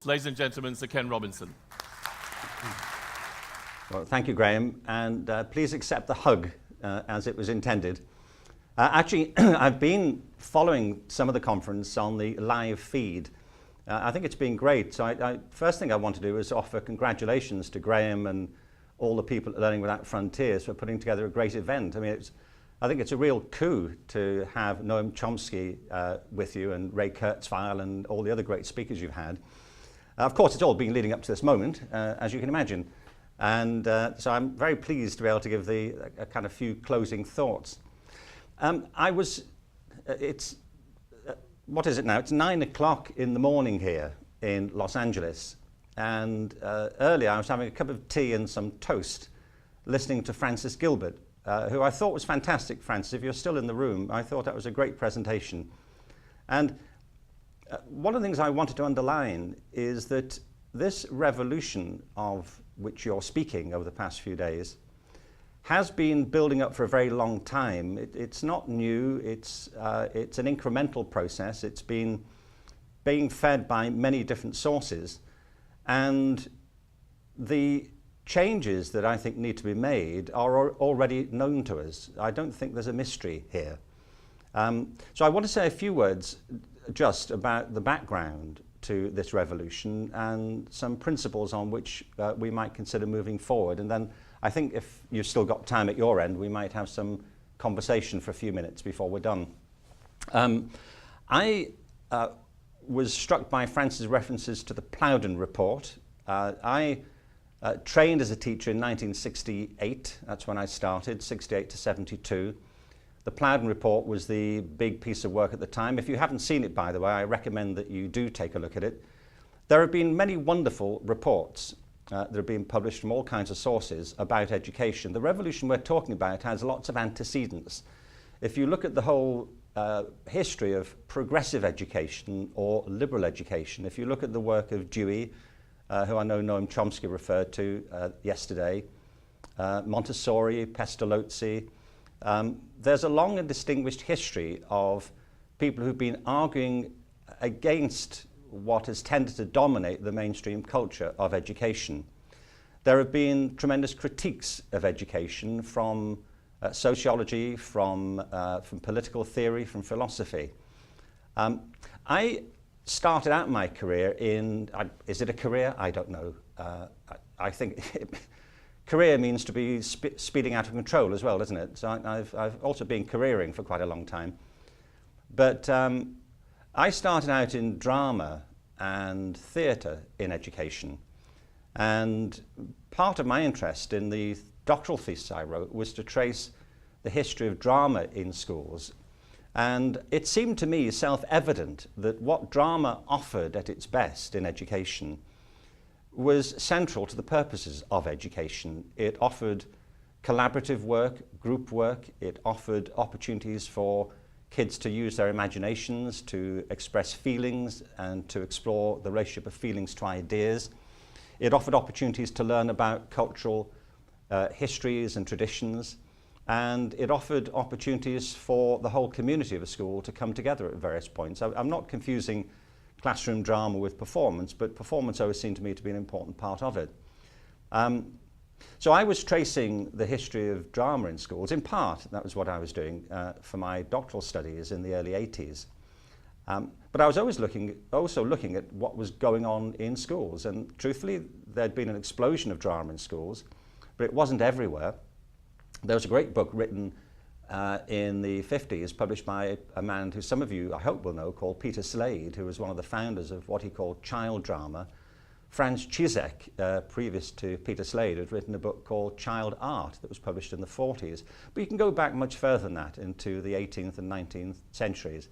Ladies and gentlemen, Sir Ken Robinson. Well, thank you, Graham, and please accept the hug as it was intended. Actually, I've been following some of the conference on the live feed. I think it's been great. So first thing I want to do is offer congratulations to Graham and all the people at Learning Without Frontiers for putting together a great event. I mean, I think it's a real coup to have Noam Chomsky with you, and Ray Kurzweil and all the other great speakers you've had. Of course, it's all been leading up to this moment, as you can imagine. And so I'm very pleased to be able to give a kind of few closing thoughts. What is it now? It's 9 o'clock in the morning here in Los Angeles. And earlier I was having a cup of tea and some toast, listening to Francis Gilbert, who I thought was fantastic. Francis, if you're still in the room, I thought that was a great presentation. And one of the things I wanted to underline is that this revolution of which you're speaking over the past few days has been building up for a very long time. It's not new, it's an incremental process. It's been being fed by many different sources. And the changes that I think need to be made are already known to us. I don't think there's a mystery here. So I want to say a few words just about the background to this revolution and some principles on which we might consider moving forward. And then I think if you've still got time at your end, we might have some conversation for a few minutes before we're done. I was struck by Francis' references to the Plowden report. I trained as a teacher in 1968. That's when I started, 68 to 72. The Plowden report was the big piece of work at the time. If you haven't seen it, by the way, I recommend that you do take a look at it. There have been many wonderful reports that have been published from all kinds of sources about education. The revolution we're talking about has lots of antecedents. If you look at the whole history of progressive education or liberal education, if you look at the work of Dewey, who I know Noam Chomsky referred to yesterday, Montessori, Pestalozzi, there's a long and distinguished history of people who've been arguing against what has tended to dominate the mainstream culture of education. There have been tremendous critiques of education from sociology, from political theory, from philosophy. I started out my career in, is it a career? I don't know. I think career means to be speeding out of control as well, doesn't it? So I've also been careering for quite a long time. But I started out in drama and theatre in education. And part of my interest in the doctoral thesis I wrote was to trace the history of drama in schools. And it seemed to me self-evident that what drama offered at its best in education was central to the purposes of education. It offered collaborative work, group work. It offered opportunities for kids to use their imaginations, to express feelings, and to explore the relationship of feelings to ideas. It offered opportunities to learn about cultural histories and traditions. And it offered opportunities for the whole community of a school to come together at various points. I'm not confusing classroom drama with performance, but performance always seemed to me to be an important part of it. So I was tracing the history of drama in schools. In part, that was what I was doing for my doctoral studies in the early 80s. But I was always also looking at what was going on in schools. And truthfully, there'd been an explosion of drama in schools, but it wasn't everywhere. There was a great book written in the 50s, published by a man who some of you, I hope, will know, called Peter Slade, who was one of the founders of what he called child drama. Franz Zizek, previous to Peter Slade, had written a book called Child Art that was published in the 40s. But you can go back much further than that, into the 18th and 19th centuries,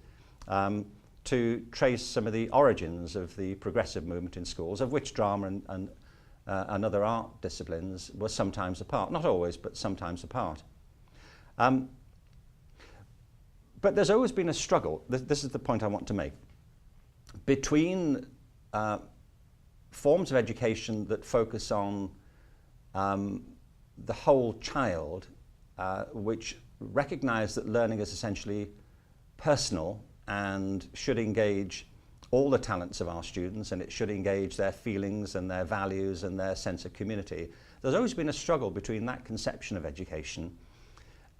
to trace some of the origins of the progressive movement in schools, of which drama and other art disciplines were sometimes a part. Not always, but sometimes a part. But there's always been a struggle, this is the point I want to make, between forms of education that focus on the whole child, which recognize that learning is essentially personal and should engage all the talents of our students, and it should engage their feelings and their values and their sense of community. There's always been a struggle between that conception of education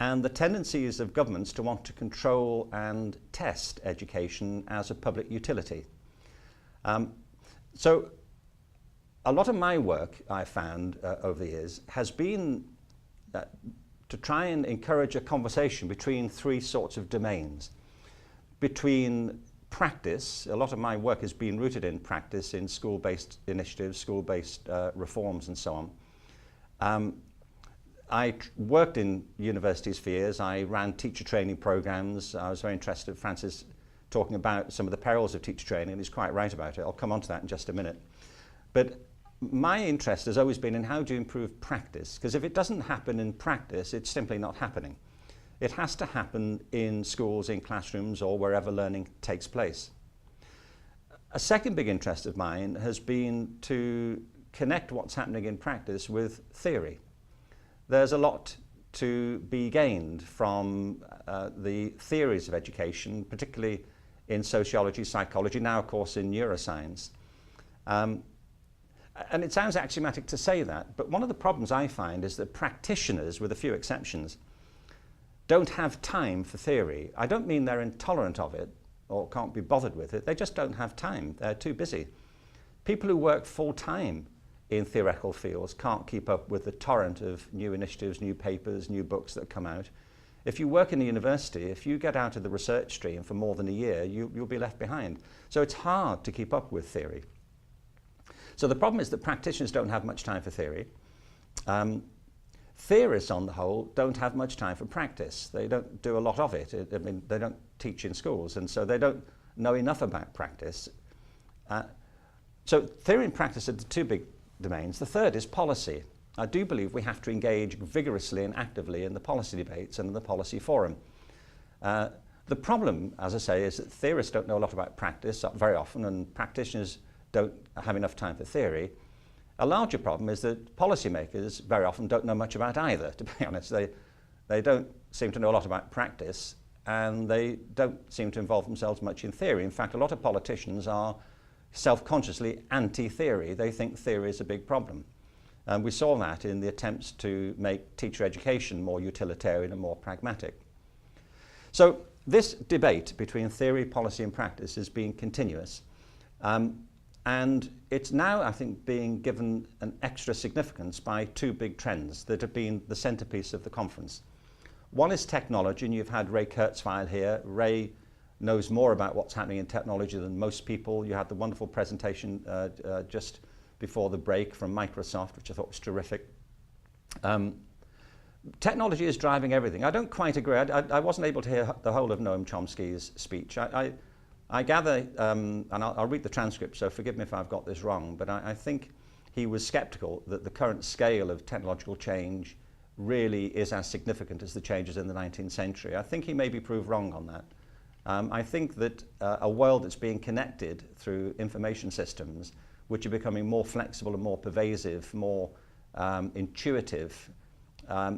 and the tendencies of governments to want to control and test education as a public utility. So a lot of my work, I found over the years, has been to try and encourage a conversation between three sorts of domains. Between practice, a lot of my work has been rooted in practice, in school-based initiatives, school-based reforms and so on. I worked in universities for years. I ran teacher training programs. I was very interested, Francis talking about some of the perils of teacher training, and he's quite right about it. I'll come on to that in just a minute. But my interest has always been in how to improve practice, because if it doesn't happen in practice, it's simply not happening. It has to happen in schools, in classrooms, or wherever learning takes place. A second big interest of mine has been to connect what's happening in practice with theory. There's a lot to be gained from the theories of education, particularly in sociology, psychology, now of course in neuroscience. And it sounds axiomatic to say that, but one of the problems I find is that practitioners, with a few exceptions, don't have time for theory. I don't mean they're intolerant of it or can't be bothered with it. They just don't have time. They're too busy. People who work full-time in theoretical fields can't keep up with the torrent of new initiatives, new papers, new books that come out. If you work in a university, if you get out of the research stream for more than a year, you'll be left behind. So it's hard to keep up with theory. So the problem is that practitioners don't have much time for theory. Theorists, on the whole, don't have much time for practice. They don't do a lot of it. I mean, they don't teach in schools, and so they don't know enough about practice. So theory and practice are the two big domains. The third is policy. I do believe we have to engage vigorously and actively in the policy debates and in the policy forum. The problem, as I say, is that theorists don't know a lot about practice very often, and practitioners don't have enough time for theory. A larger problem is that policymakers very often don't know much about either, to be honest. They don't seem to know a lot about practice, and they don't seem to involve themselves much in theory. In fact, a lot of politicians are self-consciously anti-theory. They think theory is a big problem. And we saw that in the attempts to make teacher education more utilitarian and more pragmatic. So this debate between theory, policy and practice is being continuous. And it's now, I think, being given an extra significance by two big trends that have been the centerpiece of the conference. One is technology, and you've had Ray Kurzweil here. Ray knows more about what's happening in technology than most people. You had the wonderful presentation just before the break from Microsoft, which I thought was terrific. Technology is driving everything. I don't quite agree. I wasn't able to hear the whole of Noam Chomsky's speech. I gather, and I'll read the transcript, so forgive me if I've got this wrong, but I think he was skeptical that the current scale of technological change really is as significant as the changes in the 19th century. I think he may be proved wrong on that. I think that a world that's being connected through information systems, which are becoming more flexible and more pervasive, more intuitive,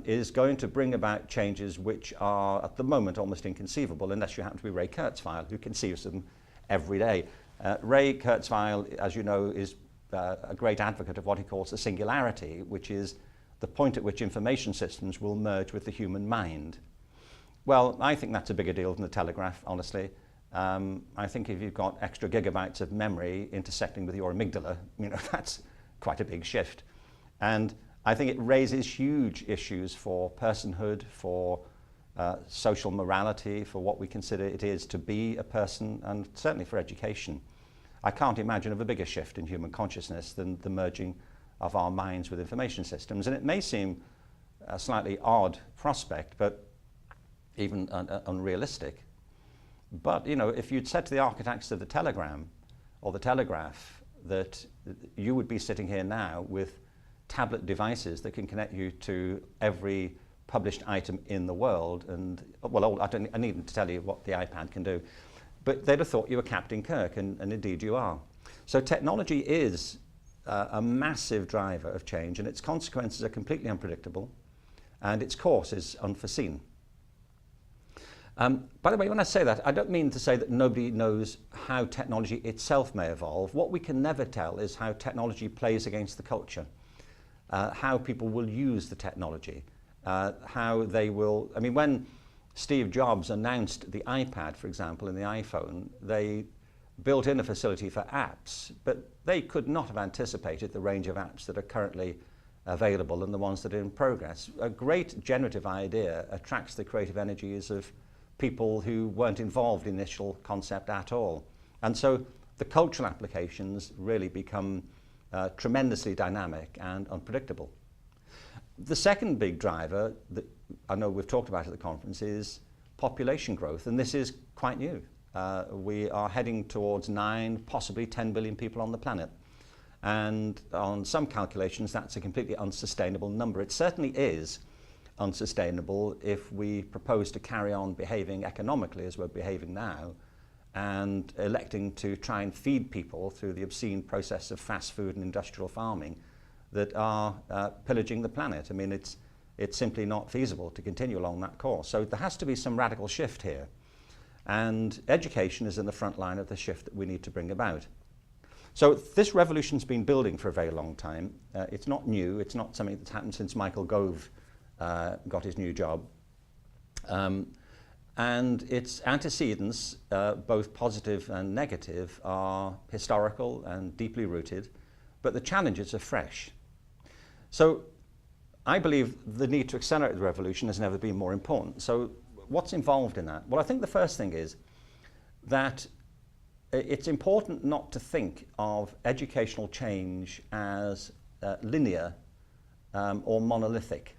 is going to bring about changes which are at the moment almost inconceivable unless you happen to be Ray Kurzweil, who conceives them every day. Ray Kurzweil, as you know, is a great advocate of what he calls the singularity, which is the point at which information systems will merge with the human mind. Well, I think that's a bigger deal than the telegraph, honestly. I think if you've got extra gigabytes of memory intersecting with your amygdala, you know, that's quite a big shift. And I think it raises huge issues for personhood, for social morality, for what we consider it is to be a person, and certainly for education. I can't imagine of a bigger shift in human consciousness than the merging of our minds with information systems. And it may seem a slightly odd prospect, but even unrealistic. But, you know, if you'd said to the architects of the telegram or the telegraph that you would be sitting here now with tablet devices that can connect you to every published item in the world, and, well, I needn't to tell you what the iPad can do, but they'd have thought you were Captain Kirk, and indeed you are. So technology is a massive driver of change, and its consequences are completely unpredictable, and its course is unforeseen. By the way, when I say that, I don't mean to say that nobody knows how technology itself may evolve. What we can never tell is how technology plays against the culture, how people will use the technology, how they will... I mean, when Steve Jobs announced the iPad, for example, and the iPhone, they built in a facility for apps, but they could not have anticipated the range of apps that are currently available and the ones that are in progress. A great generative idea attracts the creative energies of people who weren't involved in the initial concept at all. And so the cultural applications really become tremendously dynamic and unpredictable. The second big driver that I know we've talked about at the conference is population growth, and this is quite new. We are heading towards 9, possibly 10 billion people on the planet. And on some calculations, that's a completely unsustainable number. It certainly is unsustainable if we propose to carry on behaving economically as we're behaving now and electing to try and feed people through the obscene process of fast food and industrial farming that are pillaging the planet. I mean, it's simply not feasible to continue along that course. So there has to be some radical shift here. And education is in the front line of the shift that we need to bring about. So this revolution's been building for a very long time. It's not new. It's not something that's happened since Michael Gove got his new job. And its antecedents, both positive and negative, are historical and deeply rooted, but the challenges are fresh. So I believe the need to accelerate the revolution has never been more important. So what's involved in that? Well, I think the first thing is that it's important not to think of educational change as linear or monolithic.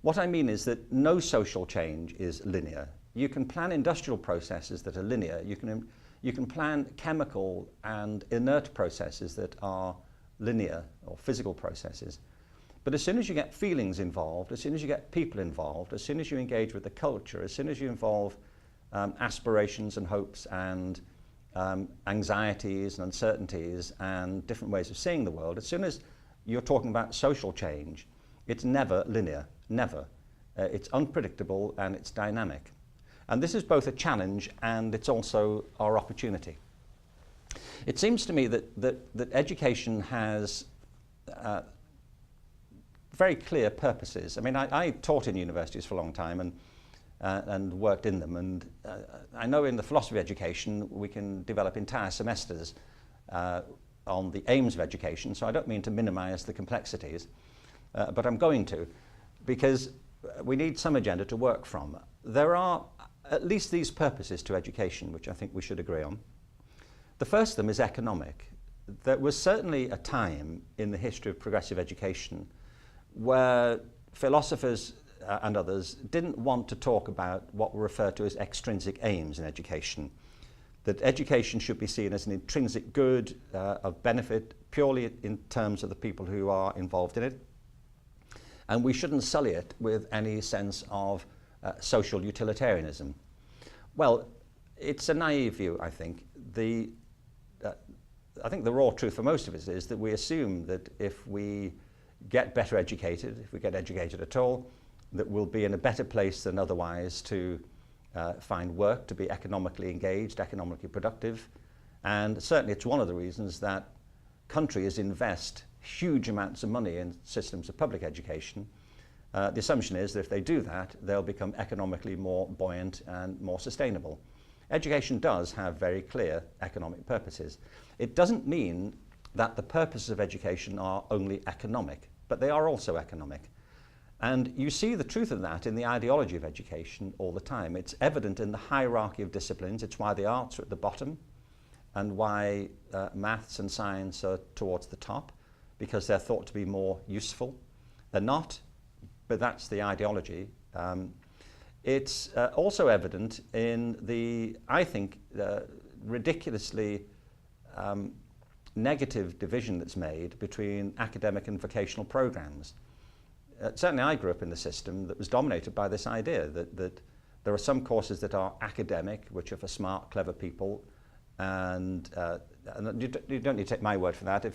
What I mean is that no social change is linear. You can plan industrial processes that are linear. You can plan chemical and inert processes that are linear, or physical processes. But as soon as you get feelings involved, as soon as you get people involved, as soon as you engage with the culture, as soon as you involve aspirations and hopes and anxieties and uncertainties and different ways of seeing the world, as soon as you're talking about social change, it's never linear, never. It's unpredictable and it's dynamic. And this is both a challenge and it's also our opportunity. It seems to me that education has very clear purposes. I mean, I taught in universities for a long time and worked in them, and I know in the philosophy of education we can develop entire semesters on the aims of education, so I don't mean to minimize the complexities, but I'm going to, because we need some agenda to work from. There are at least these purposes to education, which I think we should agree on. The first of them is economic. There was certainly a time in the history of progressive education where philosophers and others didn't want to talk about what were referred to as extrinsic aims in education. That education should be seen as an intrinsic good of benefit purely in terms of the people who are involved in it. And we shouldn't sully it with any sense of social utilitarianism. Well, it's a naive view, I think. I think the raw truth for most of us is that we assume that if we get better educated, if we get educated at all, that we'll be in a better place than otherwise to find work, to be economically engaged, economically productive. And certainly it's one of the reasons that countries invest huge amounts of money in systems of public education. The assumption is that if they do that, they'll become economically more buoyant and more sustainable. Education does have very clear economic purposes. It doesn't mean that the purposes of education are only economic, but they are also economic. And you see the truth of that in the ideology of education all the time. It's evident in the hierarchy of disciplines. It's why the arts are at the bottom and why maths and science are towards the top, because they're thought to be more useful. They're not, but that's the ideology. It's also evident in the, I think, ridiculously negative division that's made between academic and vocational programs. Certainly I grew up in the system that was dominated by this idea that there are some courses that are academic, which are for smart, clever people, and you don't need to take my word for that.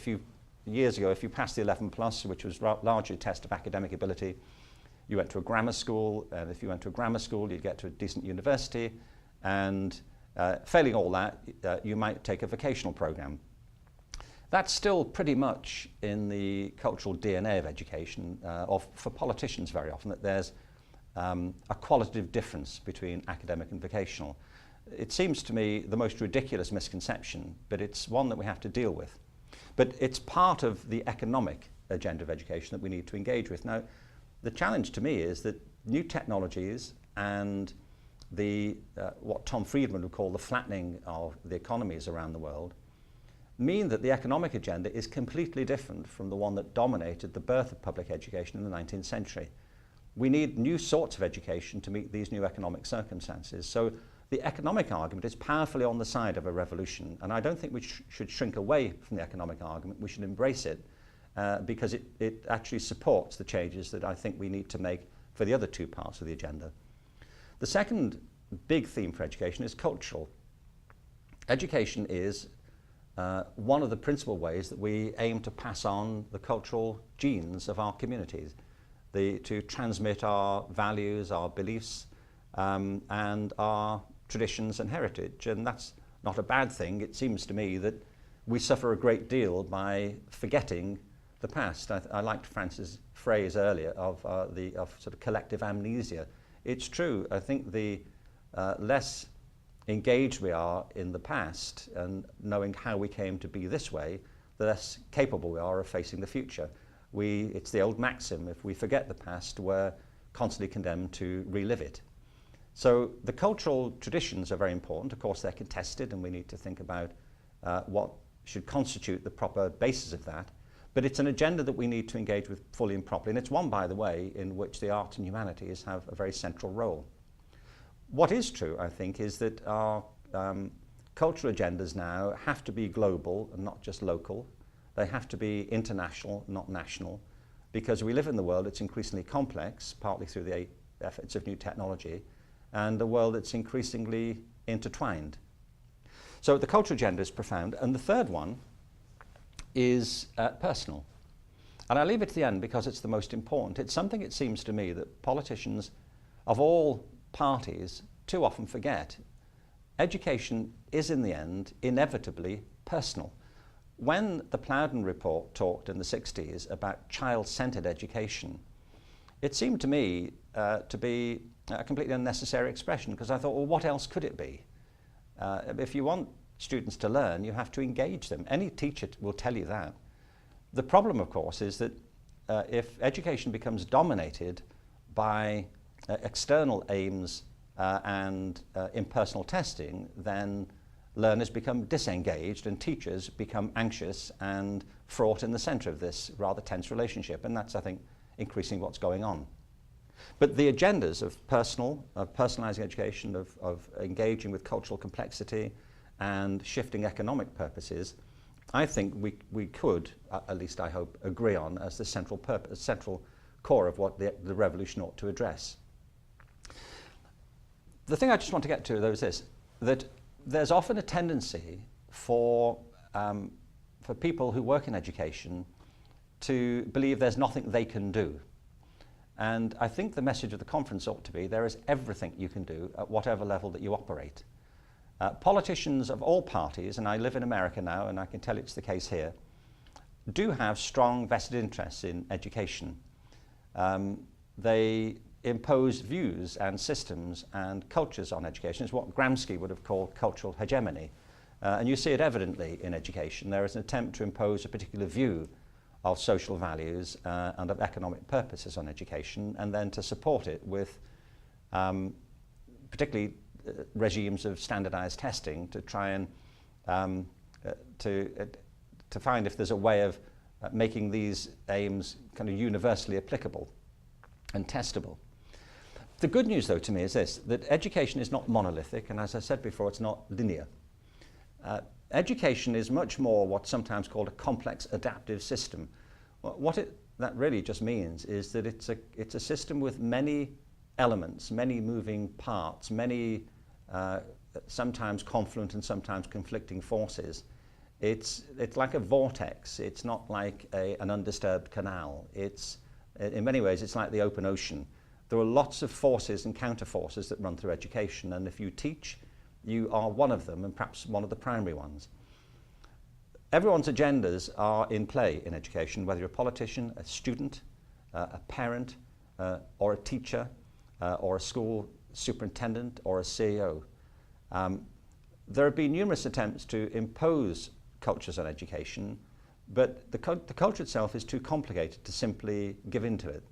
Years ago, if you passed the 11+, which was largely a test of academic ability, you went to a grammar school, and if you went to a grammar school, you'd get to a decent university, and failing all that, you might take a vocational program. That's still pretty much in the cultural DNA of education, or for politicians very often, that there's a qualitative difference between academic and vocational. It seems to me the most ridiculous misconception, but it's one that we have to deal with. But it's part of the economic agenda of education that we need to engage with. Now, the challenge to me is that new technologies and what Tom Friedman would call the flattening of the economies around the world mean that the economic agenda is completely different from the one that dominated the birth of public education in the 19th century. We need new sorts of education to meet these new economic circumstances. So the economic argument is powerfully on the side of a revolution, and I don't think we should shrink away from the economic argument. We should embrace it because it actually supports the changes that I think we need to make for the other two parts of the agenda. The second big theme for education is cultural. Education is one of the principal ways that we aim to pass on the cultural genes of our communities, to transmit our values, our beliefs, and our traditions and heritage. And that's not a bad thing. It seems to me that we suffer a great deal by forgetting the past. I liked Francis' phrase earlier of sort of collective amnesia. It's true. I think the less engaged we are in the past and knowing how we came to be this way, the less capable we are of facing the future. It's the old maxim, if we forget the past, we're constantly condemned to relive it. So the cultural traditions are very important. Of course, they're contested, and we need to think about what should constitute the proper basis of that. But it's an agenda that we need to engage with fully and properly. And it's one, by the way, in which the arts and humanities have a very central role. What is true, I think, is that our cultural agendas now have to be global and not just local. They have to be international, not national, because we live in the world that's increasingly complex, partly through the efforts of new technology, and a world that's increasingly intertwined. So the cultural agenda is profound. And the third one is personal. And I leave it to the end because it's the most important. It's something, it seems to me, that politicians of all parties too often forget. Education is, in the end, inevitably personal. When the Plowden report talked in the 60s about child-centered education, it seemed to me to be a completely unnecessary expression, because I thought, well, what else could it be? If you want students to learn, you have to engage them. Any teacher will tell you that. The problem, of course, is that if education becomes dominated by external aims and impersonal testing, then learners become disengaged and teachers become anxious and fraught in the center of this rather tense relationship. And that's, I think, increasingly what's going on. But the agendas of personalizing education, of engaging with cultural complexity and shifting economic purposes, I think we could, at least I hope, agree on as the central core of what the revolution ought to address. The thing I just want to get to, though, is this, that there's often a tendency for people who work in education to believe there's nothing they can do. And I think the message of the conference ought to be there is everything you can do at whatever level that you operate. Politicians of all parties, and I live in America now and I can tell it's the case here, do have strong vested interests in education. They impose views and systems and cultures on education. It's what Gramsci would have called cultural hegemony. And you see it evidently in education. There is an attempt to impose a particular view of social values and of economic purposes on education, and then to support it with particularly regimes of standardized testing to try and to find if there's a way of making these aims kind of universally applicable and testable. The good news, though, to me is this, that education is not monolithic, and as I said before, it's not linear. Education is much more what's sometimes called a complex adaptive system. That really just means is that it's a system with many elements, many moving parts, many sometimes confluent and sometimes conflicting forces. It's like a vortex. It's not like an undisturbed canal. It's In many ways, it's like the open ocean. There are lots of forces and counter-forces that run through education, and if you teach, you are one of them, and perhaps one of the primary ones. Everyone's agendas are in play in education, whether you're a politician, a student, a parent, or a teacher, or a school superintendent, or a CEO. There have been numerous attempts to impose cultures on education, but the culture itself is too complicated to simply give in to it.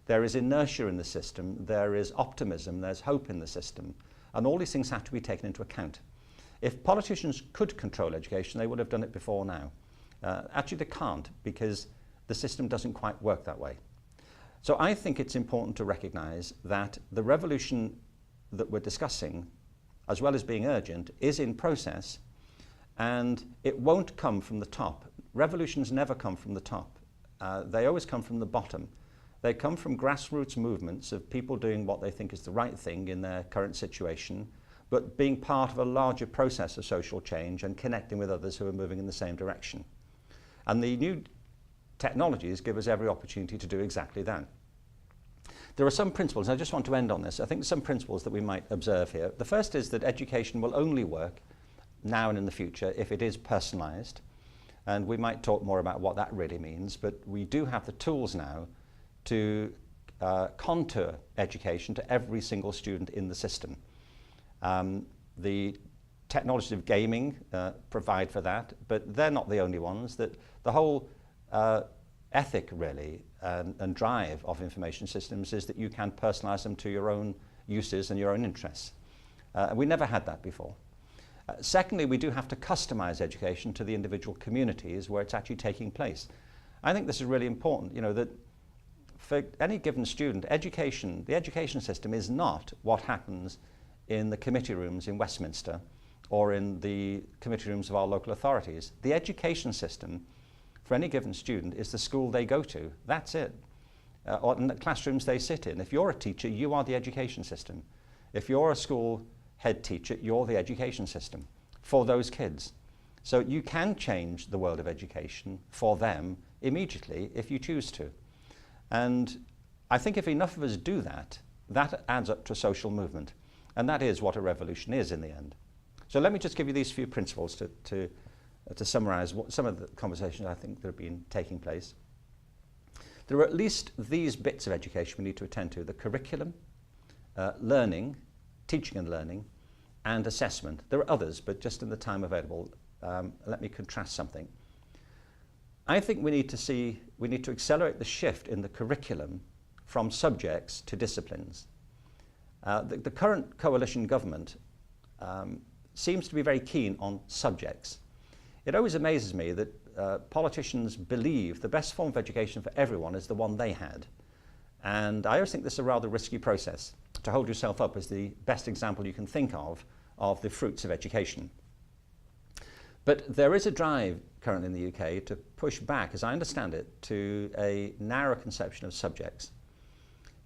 There is inertia in the system, there is optimism, there's hope in the system, and all these things have to be taken into account. If politicians could control education, they would have done it before now. Actually, they can't, because the system doesn't quite work that way. So I think it's important to recognize that the revolution that we're discussing, as well as being urgent, is in process, and it won't come from the top. Revolutions never come from the top. They always come from the bottom. They come from grassroots movements of people doing what they think is the right thing in their current situation, but being part of a larger process of social change and connecting with others who are moving in the same direction. And the new technologies give us every opportunity to do exactly that. There are some principles, and I just want to end on this. I think some principles that we might observe here. The first is that education will only work now and in the future if it is personalised. And we might talk more about what that really means, but we do have the tools now to contour education to every single student in the system. The technologies of gaming provide for that, but they're not the only ones. That the whole ethic, really, and drive of information systems is that you can personalize them to your own uses and your own interests. We never had that before. Secondly, we do have to customize education to the individual communities where it's actually taking place. I think this is really important, that for any given student, the education system is not what happens in the committee rooms in Westminster or in the committee rooms of our local authorities. The education system for any given student is the school they go to. That's it. Or in the classrooms they sit in. If you're a teacher, you are the education system. If you're a school head teacher, you're the education system for those kids. So you can change the world of education for them immediately if you choose to. And I think if enough of us do that, that adds up to a social movement. And that is what a revolution is in the end. So let me just give you these few principles to summarize some of the conversations I think that have been taking place. There are at least these bits of education we need to attend to: the curriculum, learning, teaching and learning, and assessment. There are others, but just in the time available, let me contrast something. I think we need to accelerate the shift in the curriculum from subjects to disciplines. The current coalition government seems to be very keen on subjects. It always amazes me that politicians believe the best form of education for everyone is the one they had. And I always think this is a rather risky process, to hold yourself up as the best example you can think of the fruits of education. But there is a drive currently in the UK to push back, as I understand it, to a narrow conception of subjects.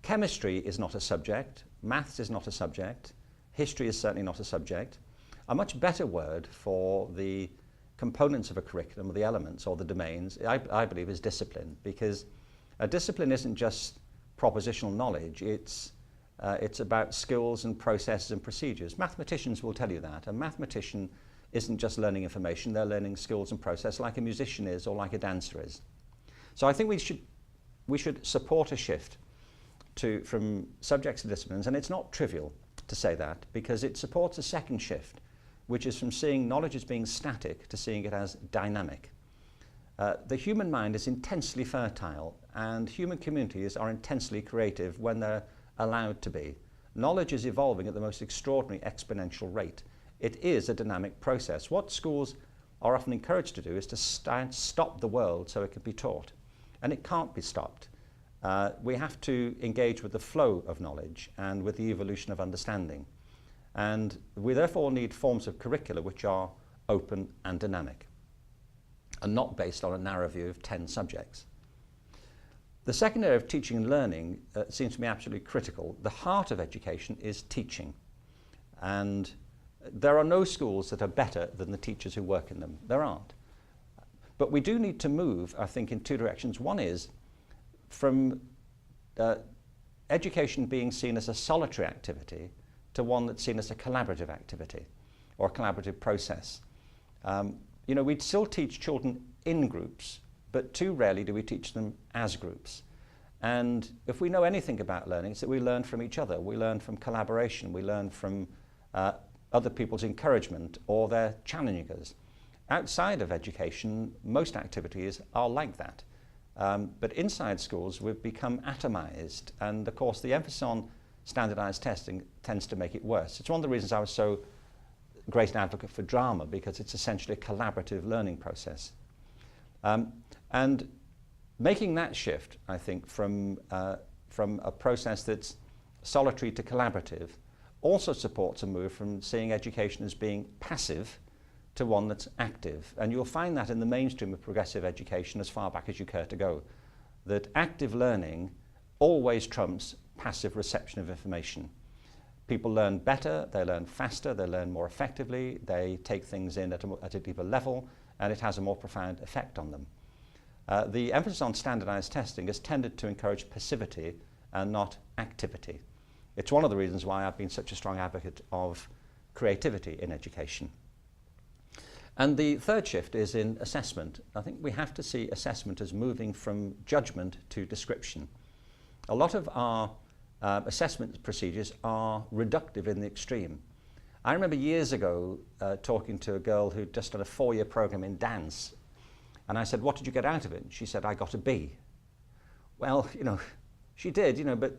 Chemistry is not a subject, maths is not a subject, history is certainly not a subject. A much better word for the components of a curriculum, or the elements or the domains, I believe, is discipline, because a discipline isn't just propositional knowledge, it's about skills and processes and procedures. Mathematicians will tell you that. A mathematician isn't just learning information, they're learning skills and process like a musician is or like a dancer is. So I think we should support a shift from subjects to disciplines, and it's not trivial to say that, because it supports a second shift, which is from seeing knowledge as being static to seeing it as dynamic. The human mind is intensely fertile, and human communities are intensely creative when they're allowed to be. Knowledge is evolving at the most extraordinary exponential rate. It is a dynamic process. What schools are often encouraged to do is to stop the world so it can be taught. And it can't be stopped. We have to engage with the flow of knowledge and with the evolution of understanding. And we therefore need forms of curricula which are open and dynamic, and not based on a narrow view of 10 subjects. The second area of teaching and learning seems to me absolutely critical. The heart of education is teaching. And there are no schools that are better than the teachers who work in them. There aren't. But we do need to move, I think, in two directions. One is from education being seen as a solitary activity to one that's seen as a collaborative activity or a collaborative process. You know, we'd still teach children in groups, but too rarely do we teach them as groups. And if we know anything about learning, it's that we learn from each other. We learn from collaboration. We learn from other people's encouragement or their challenging us. Outside of education, most activities are like that. But inside schools, we've become atomized. And of course, the emphasis on standardized testing tends to make it worse. It's one of the reasons I was so great an advocate for drama, because it's essentially a collaborative learning process. And making that shift, I think, from a process that's solitary to collaborative also supports a move from seeing education as being passive to one that's active. And you'll find that in the mainstream of progressive education as far back as you care to go, that active learning always trumps passive reception of information. People learn better, they learn faster, they learn more effectively, they take things in at a deeper level, and it has a more profound effect on them. The emphasis on standardized testing has tended to encourage passivity and not activity. It's one of the reasons why I've been such a strong advocate of creativity in education. And the third shift is in assessment. I think we have to see assessment as moving from judgment to description. A lot of our assessment procedures are reductive in the extreme. I remember years ago talking to a girl who'd just done a 4-year program in dance, and I said, "What did you get out of it?" And she said, "I got a B." Well, you know, she did, you know, but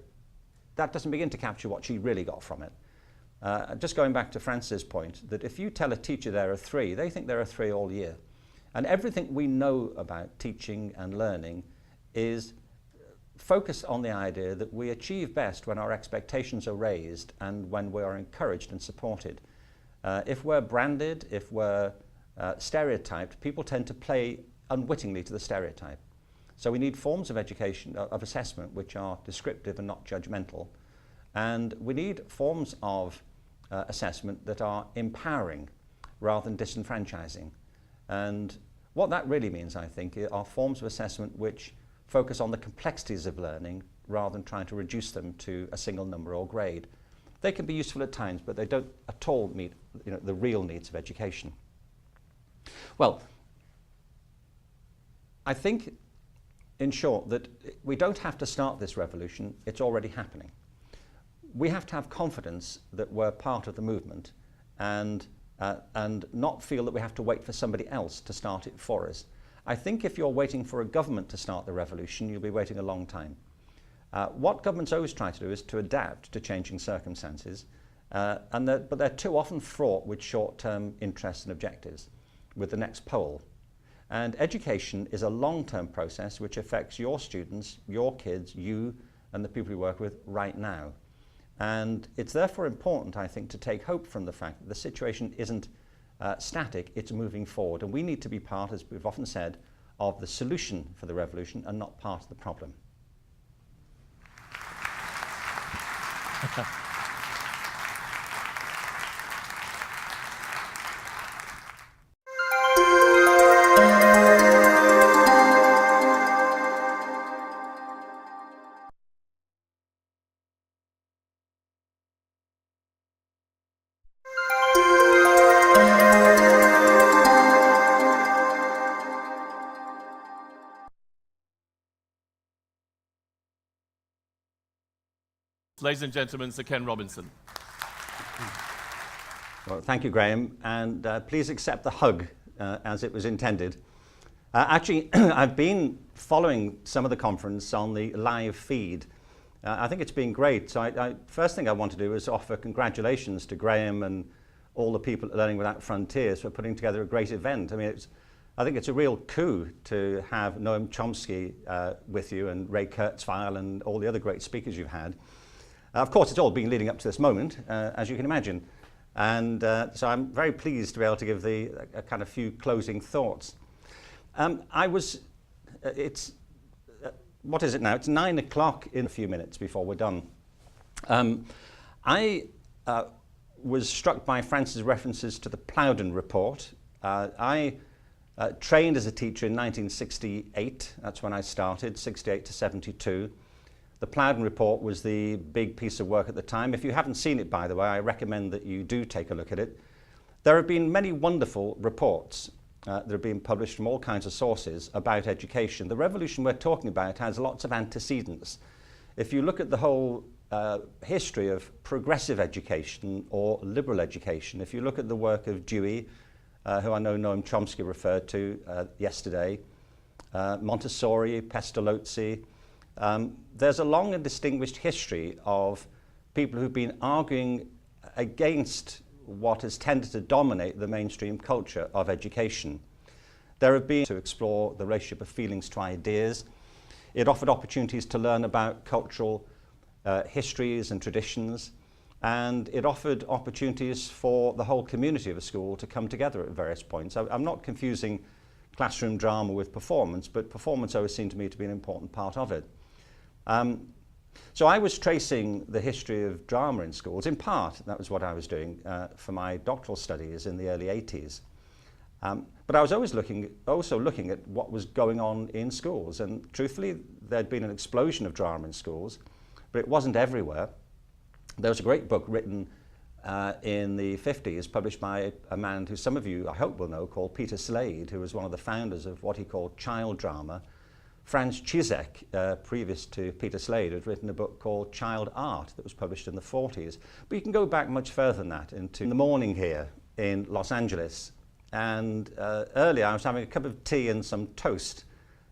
that doesn't begin to capture what she really got from it. Just going back to Francis' point, that if you tell a teacher they're a 3, they think they're a 3 all year. And everything we know about teaching and learning is focused on the idea that we achieve best when our expectations are raised and when we are encouraged and supported. If we're branded, if we're stereotyped, people tend to play unwittingly to the stereotype. So we need forms of education, of assessment, which are descriptive and not judgmental. And we need forms of assessment that are empowering rather than disenfranchising. And what that really means, I think, are forms of assessment which focus on the complexities of learning rather than trying to reduce them to a single number or grade. They can be useful at times, but they don't at all meet, you know, the real needs of education. Well, I think, in short, that we don't have to start this revolution, it's already happening. We have to have confidence that we're part of the movement and not feel that we have to wait for somebody else to start it for us. I think if you're waiting for a government to start the revolution, you'll be waiting a long time. What governments always try to do is to adapt to changing circumstances, but they're too often fraught with short-term interests and objectives, with the next poll. And education is a long-term process which affects your students, your kids, you, and the people you work with right now. And it's therefore important, I think, to take hope from the fact that the situation isn't static, it's moving forward. And we need to be part, as we've often said, of the solution for the revolution and not part of the problem. Ladies and gentlemen, Sir Ken Robinson. Well, thank you, Graham, and please accept the hug as it was intended. Actually, I've been following some of the conference on the live feed. I think it's been great. So first thing I want to do is offer congratulations to Graham and all the people at Learning Without Frontiers for putting together a great event. I mean, I think it's a real coup to have Noam Chomsky with you and Ray Kurzweil and all the other great speakers you've had. Of course, it's all been leading up to this moment, as you can imagine. And so I'm very pleased to be able to give a kind of few closing thoughts. What is it now? It's 9 o'clock in a few minutes before we're done. I was struck by Francis' references to the Plowden report. I trained as a teacher in 1968. That's when I started, 68 to 72. The Plowden report was the big piece of work at the time. If you haven't seen it, by the way, I recommend that you do take a look at it. There have been many wonderful reports that have been published from all kinds of sources about education. The revolution we're talking about has lots of antecedents. If you look at the whole history of progressive education or liberal education, if you look at the work of Dewey, who I know Noam Chomsky referred to yesterday, Montessori, Pestalozzi, there's a long and distinguished history of people who've been arguing against what has tended to dominate the mainstream culture of education. There have been to explore the relationship of feelings to ideas. It offered opportunities to learn about cultural histories and traditions, and it offered opportunities for the whole community of a school to come together at various points. I'm not confusing classroom drama with performance, but performance always seemed to me to be an important part of it. So I was tracing the history of drama in schools. In part, that was what I was doing for my doctoral studies in the early 80s. But I was always also looking at what was going on in schools. And truthfully, there'd been an explosion of drama in schools, but it wasn't everywhere. There was a great book written in the 50s, published by a man who some of you, I hope, will know, called Peter Slade, who was one of the founders of what he called child drama. Franz Cizek, previous to Peter Slade, had written a book called Child Art that was published in the 40s. But you can go back much further than that, into the morning here in Los Angeles. And earlier I was having a cup of tea and some toast,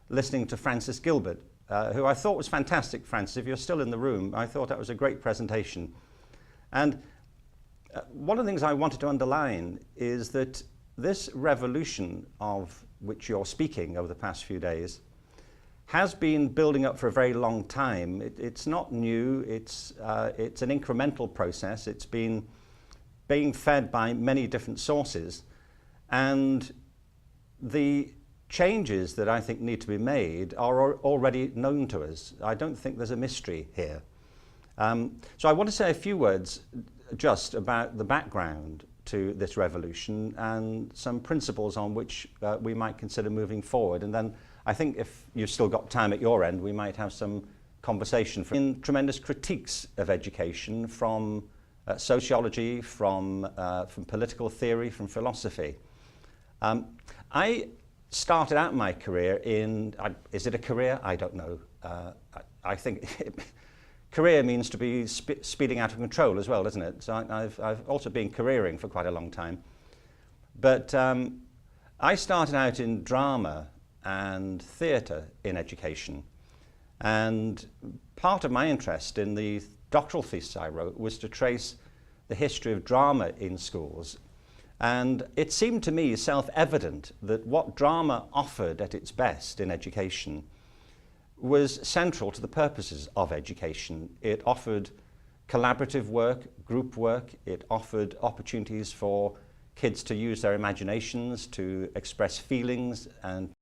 listening to Francis Gilbert, who I thought was fantastic. Francis, if you're still in the room, I thought that was a great presentation. And one of the things I wanted to underline is that this revolution of which you're speaking over the past few days has been building up for a very long time. It's not new, it's an incremental process. It's been being fed by many different sources. And the changes that I think need to be made are already known to us. I don't think there's a mystery here. So I want to say a few words just about the background to this revolution and some principles on which we might consider moving forward. And then I think if you've still got time at your end, we might have some conversation in tremendous critiques of education from sociology, from political theory, from philosophy. I started out my career in, is it a career? I don't know. I think career means to be speeding out of control as well, doesn't it? So I've also been careering for quite a long time. But I started out in drama and theatre in education. And part of my interest in the doctoral thesis I wrote was to trace the history of drama in schools. And it seemed to me self-evident that what drama offered at its best in education was central to the purposes of education. It offered collaborative work, group work. It offered opportunities for kids to use their imaginations, to express feelings and